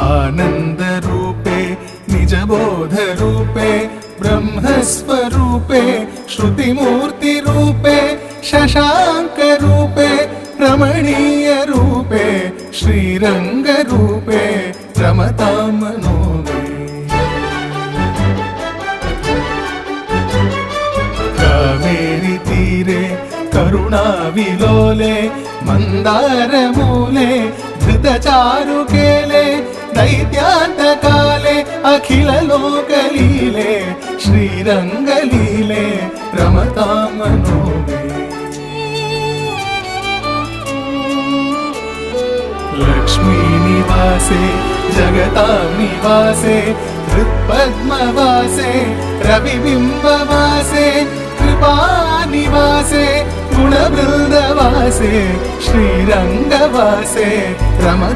आनन्दरूपे निजबोधरूपे ब्रह्मस्वरूपे श्रुतिमूर्तिरूपे शशाङ्करूपे रमणीयरूपे श्रीरङ्गरूपे रमतां मनो मे। कावेरी तीरे करुणाविलोले मन्दारमूले धृतचारुकेले दैत्यान्तकाले अखिललोकलीले श्रीरङ्गलीले रमतां मनो मे। लक्ष्मीनिवासे जगतां निवासे हृत्पद्मवासे रविबिम्बवासे कृपानिवासे गुणवृन्दवासे श्रीरङ्गवासे रमतां